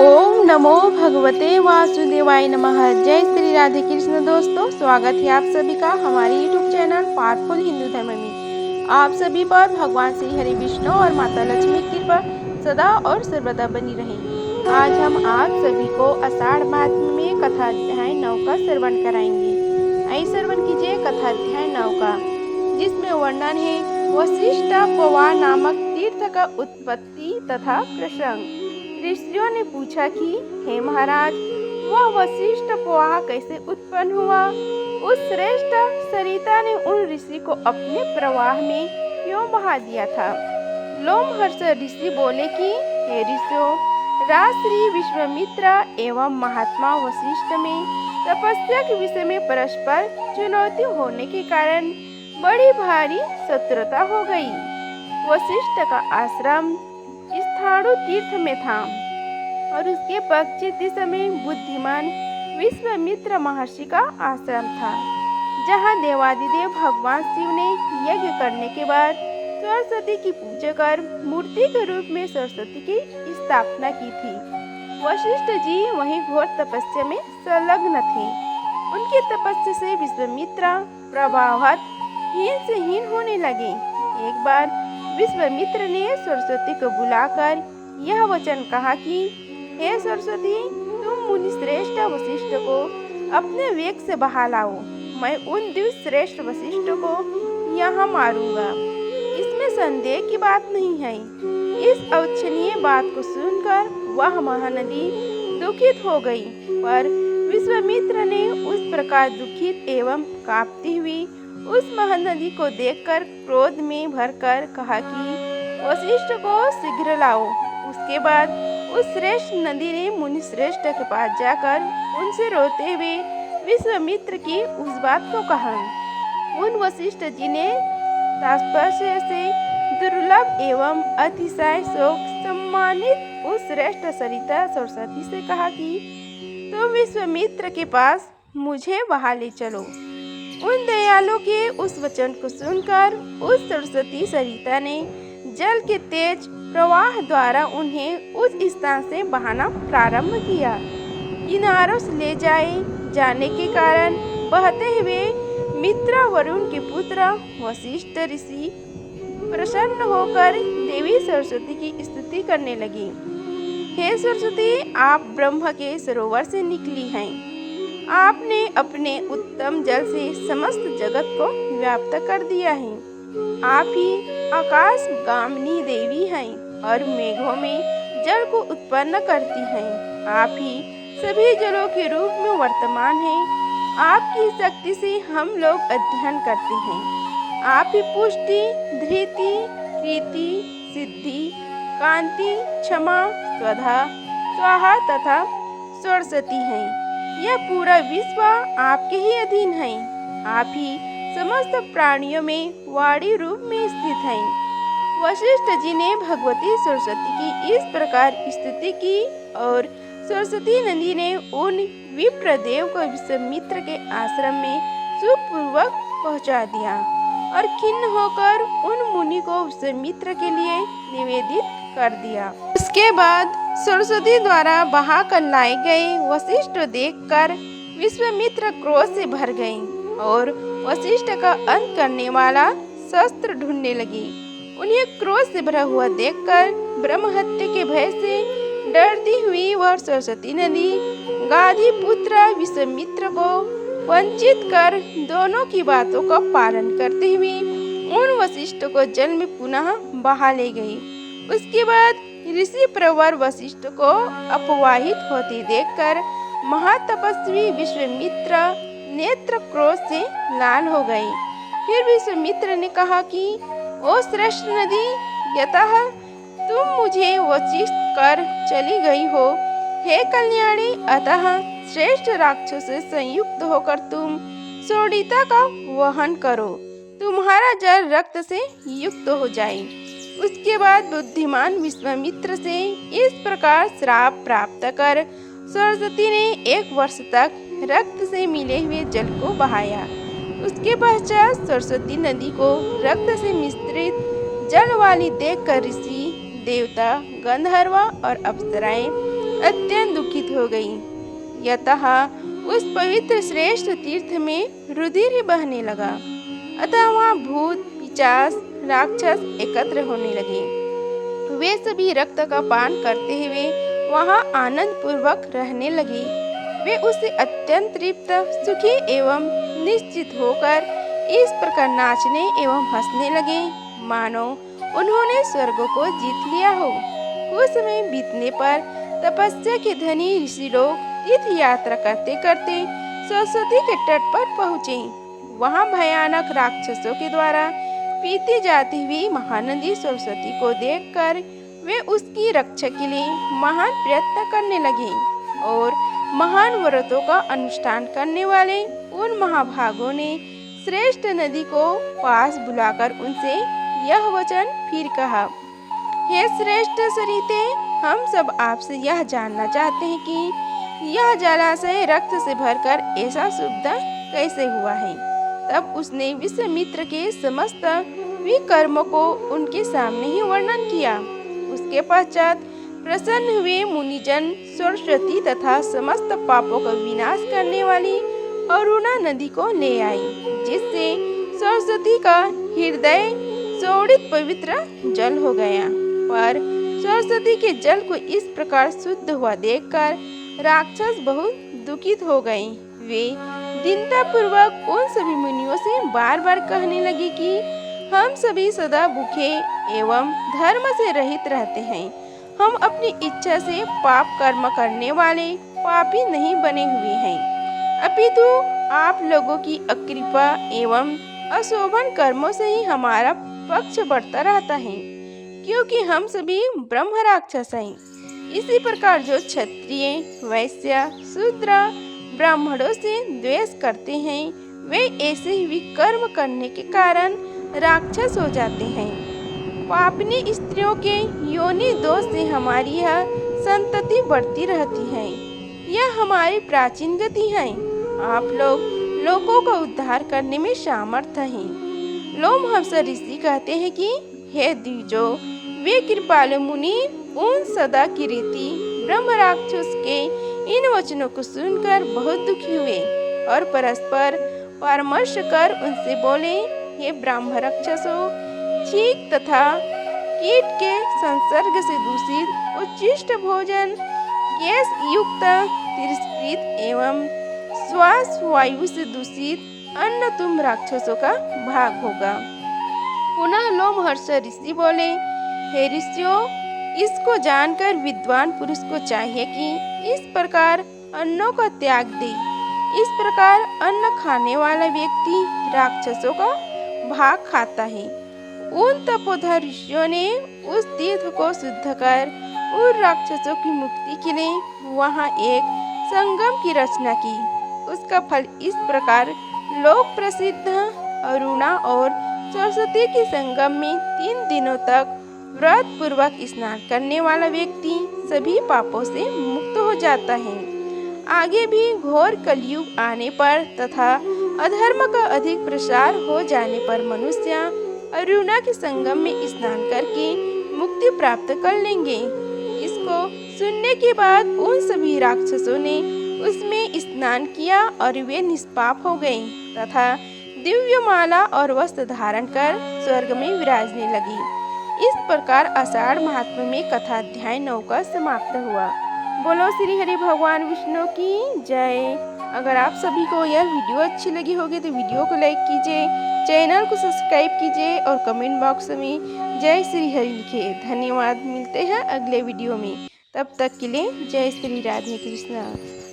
ओम नमो भगवते वासुदेवाय नमः। जय श्री राधे कृष्ण। दोस्तों, स्वागत है आप सभी का हमारे यूट्यूब चैनल पावरफुल हिंदू धर्म में। आप सभी पर भगवान श्री हरि विष्णु और माता लक्ष्मी की कृपा सदा और सर्वदा बनी रहे। आज हम आप सभी को आषाढ़ मास में कथा अध्याय 9 का श्रवण कराएंगे। आई श्रवण कीजिए कथा अध्याय 9 का, जिसमें वर्णन है वशिष्ठ पवा नामक तीर्थ का उत्पत्ति तथा प्रसंग। ऋषियों ने पूछा कि हे महाराज, वह वशिष्ठ पवाह कैसे उत्पन्न हुआ? उस श्रेष्ठ सरिता ने उन ऋषि को अपने प्रवाह में क्यों बहा दिया था? लोमहर्ष ऋषि बोले कि हे ऋषियों, राजश्री विश्वामित्र एवं महात्मा वशिष्ठ में तपस्या के विषय में परस्पर चुनौती होने के कारण बड़ी भारी शत्रुता हो गई। वशिष्ठ का आश्रम स्थाणु तीर्थ में था और उसके पश्चिम दिशा में बुद्धिमान विश्वामित्र महर्षि का आश्रम था, जहाँ देवादिदेव भगवान शिव ने यज्ञ करने के बाद सरस्वती की पूजा कर मूर्ति के रूप में सरस्वती की स्थापना की थी। वशिष्ठ जी वहीं घोर तपस्या में संलग्न थे। उनकी तपस्या से विश्वामित्र प्रभावित हीन से हीन होने लगे। एक बार विश्वामित्र ने सरस्वती को बुलाकर यह वचन कहा कि हे सरस्वती, तुम मुनि श्रेष्ठ वशिष्ठ को अपने वेग से बहा लाओ। मैं उन दिव्य श्रेष्ठ वशिष्ठ को यहाँ मारूंगा, इसमें संदेह की बात नहीं है। इस अवच्छनीय बात को सुनकर वह महानदी दुखित हो गई, पर विश्वामित्र ने उस प्रकार दुखित एवं कांपती हुई उस महानदी को देखकर क्रोध में भरकर कहा कि वशिष्ठ को शीघ्र लाओ। उसके बाद उस श्रेष्ठ नदी ने मुनि श्रेष्ठ के पास जाकर उनसे रोते हुए विश्वामित्र की उस बात को कहा। उन वशिष्ठ जी ने तात्पर्य से दुर्लभ एवं अतिशय शोक सम्मानित उस श्रेष्ठ सरिता सरस्वती से कहा कि तुम विश्वामित्र के पास मुझे वहां ले चलो। उन दयालु के उस वचन को सुनकर उस सरस्वती सरिता ने जल के तेज प्रवाह द्वारा उन्हें उस स्थान से बहाना प्रारंभ किया। किनारों से ले जाने के कारण बहते हुए मित्र वरुण के पुत्र वशिष्ठ ऋषि प्रसन्न होकर देवी सरस्वती की स्तुति करने लगे। हे सरस्वती, आप ब्रह्म के सरोवर से निकली हैं। आपने अपने उत्तम जल से समस्त जगत को व्याप्त कर दिया है। आप ही आकाश गामिनी देवी हैं और मेघों में जल को उत्पन्न करती हैं। आप ही सभी जलों के रूप में वर्तमान हैं। आपकी शक्ति से हम लोग अध्ययन करते हैं। आप ही पुष्टि, धृति, कीर्ति, सिद्धि, कांति, क्षमा, स्वधा, स्वाहा तथा सरस्वती हैं। यह पूरा विश्व आपके ही अधीन है। आप ही समस्त प्राणियों में वाणी रूप में स्थित हैं। वशिष्ठ जी ने भगवती सरस्वती की इस प्रकार स्तुति की और सरस्वती नदी ने उन विप्रदेव को विश्वामित्र के आश्रम में सुखपूर्वक पहुंचा दिया और खिन्न होकर उन मुनि को विश्वामित्र के लिए निवेदित कर दिया। इसके बाद सरस्वती द्वारा बहा कर लाए गए वशिष्ठ देखकर विश्वामित्र क्रोध से भर गए और वशिष्ठ का अंत करने वाला शस्त्र ढूंढने लगे। उन्हें क्रोध से भरा हुआ देखकर ब्रह्महत्या के भय से डरती हुई वह सरस्वती नदी गाधी पुत्र विश्वामित्र को वंचित कर दोनों की बातों का पालन करते हुए उन वशिष्ठ को जल में पुनः बहा ले गई। उसके बाद ऋषि प्रवर वशिष्ठ को अपवाहित होते देखकर महातपस्वी विश्वामित्र नेत्र क्रोध से लाल हो गए। फिर विश्वामित्र ने कहा कि ओ श्रेष्ठ नदी, यतः तुम मुझे वंचित कर चली गई हो। हे कल्याणी, अतः श्रेष्ठ राक्षस से संयुक्त होकर तुम शोणिता का वहन करो। तुम्हारा जल रक्त से युक्त हो जाए। उसके बाद बुद्धिमान विश्वामित्र से इस प्रकार श्राप प्राप्त कर सरस्वती ने 1 वर्ष तक रक्त से मिले हुए जल को बहाया। उसके पश्चात सरस्वती नदी को रक्त से मिश्रित जल वाली देखकर ऋषि, देवता, गंधर्व और अप्सराएं अत्यंत दुखित हो गई। यतः उस पवित्र श्रेष्ठ तीर्थ में रुधिर बहने लगा। अतः वहाँ भूत, पिशाच, राक्षस एकत्र होने लगे। वे सभी रक्त का पान करते हुए वहाँ आनंद पूर्वक रहने लगे। वे उससे अत्यंत तृप्त, सुखी एवं निश्चित होकर इस प्रकार नाचने एवं हंसने लगे मानो उन्होंने स्वर्ग को जीत लिया हो। कुछ समय बीतने पर तपस्या के धनी ऋषि लोग तीर्थ यात्रा करते करते सरस्वती के तट पर पहुँचे। वहाँ भयानक राक्षसों के द्वारा पीती जाती हुई महानदी सरस्वती को देखकर वे उसकी रक्षा के लिए महान प्रयत्न करने लगे और महान व्रतों का अनुष्ठान करने वाले उन महाभागों ने श्रेष्ठ नदी को पास बुलाकर उनसे यह वचन फिर कहा, हे श्रेष्ठ सरिते, हम सब आपसे यह जानना चाहते हैं कि यह जलाशय रक्त से भरकर ऐसा शुद्ध कैसे हुआ है। तब उसने विश्वामित्र के समस्त विकर्मों को उनके सामने ही वर्णन किया। उसके पश्चात प्रसन्न हुए मुनिजन सरस्वती तथा समस्त पापों का विनाश करने वाली अरुणा नदी को ले आई, जिससे सरस्वती का हृदय शोणित पवित्र जल हो गया। पर सरस्वती के जल को इस प्रकार शुद्ध हुआ देखकर राक्षस बहुत दुखित हो गए। वे दीनता पूर्वक उन सभी मुनियों से बार बार कहने लगे कि हम सभी सदा भूखे एवं धर्म से रहित रहते हैं। हम अपनी इच्छा से पाप कर्म करने वाले पापी नहीं बने हुए हैं, अपितु आप लोगों की अकृपा एवं अशोभन कर्मों से ही हमारा पक्ष बढ़ता रहता है, क्योंकि हम सभी ब्रह्म राक्षस हैं। इसी प्रकार जो क्षत्रिय, वैश्य, शूद्र, ब्राह्मणों से द्वेष करते हैं, वे ऐसे ही विकर्म करने के कारण राक्षस हो जाते हैं। पापनी स्त्रियों के योनि दोष से हमारी यह संतति बढ़ती रहती है। यह हमारी प्राचीन गति है। आप लोग लोगों का उद्धार करने में सामर्थ्य हैं। लोमहर्ष ऋषि कहते हैं कि हे द्विजो, वे कृपालु मुनि उन सदा किरीटी ब्रह्म राक्षस के इन वचनों को सुनकर बहुत दुखी हुए और परस्पर परामर्श कर उनसे बोले, हे ब्राह्म राक्षसों, छींक तथा कीट के संसर्ग से दूषित उच्छिष्ट भोजन, गैस युक्त तिरस्कृत एवं श्वास वायु से दूषित अन्न तुम राक्षसों का भाग होगा। पुनः लोमहर्ष ऋषि बोले, हे ऋषियों, इसको जानकर विद्वान पुरुष को चाहिए कि इस प्रकार अन्नों का त्याग दे। इस प्रकार अन्न खाने वाला व्यक्ति राक्षसों का भाग खाता है। उन तपोधर ऋषियों ने उस तीर्थ को शुद्ध कर उन राक्षसों की मुक्ति के लिए वहाँ एक संगम की रचना की। उसका फल इस प्रकार लोक प्रसिद्ध अरुणा और सरस्वती के संगम में 3 दिनों तक व्रत पूर्वक स्नान करने वाला व्यक्ति सभी पापों से मुक्त हो जाता है। आगे भी घोर कलयुग आने पर तथा अधर्म का अधिक प्रसार हो जाने पर मनुष्य अरुणा के संगम में स्नान करके मुक्ति प्राप्त कर लेंगे। इसको सुनने के बाद उन सभी राक्षसों ने उसमें स्नान किया और वे निष्पाप हो गए तथा दिव्य माला और वस्त्र धारण कर स्वर्ग में विराजने लगी। इस प्रकार आषाढ़ महात्म्य में कथा अध्याय 9 का समाप्त हुआ। बोलो श्री हरि भगवान विष्णु की जय। अगर आप सभी को यह वीडियो अच्छी लगी होगी तो वीडियो को लाइक कीजिए, चैनल को सब्सक्राइब कीजिए और कमेंट बॉक्स में जय श्री हरि लिखिए। धन्यवाद। मिलते हैं अगले वीडियो में, तब तक के लिए जय श्री राधे कृष्ण।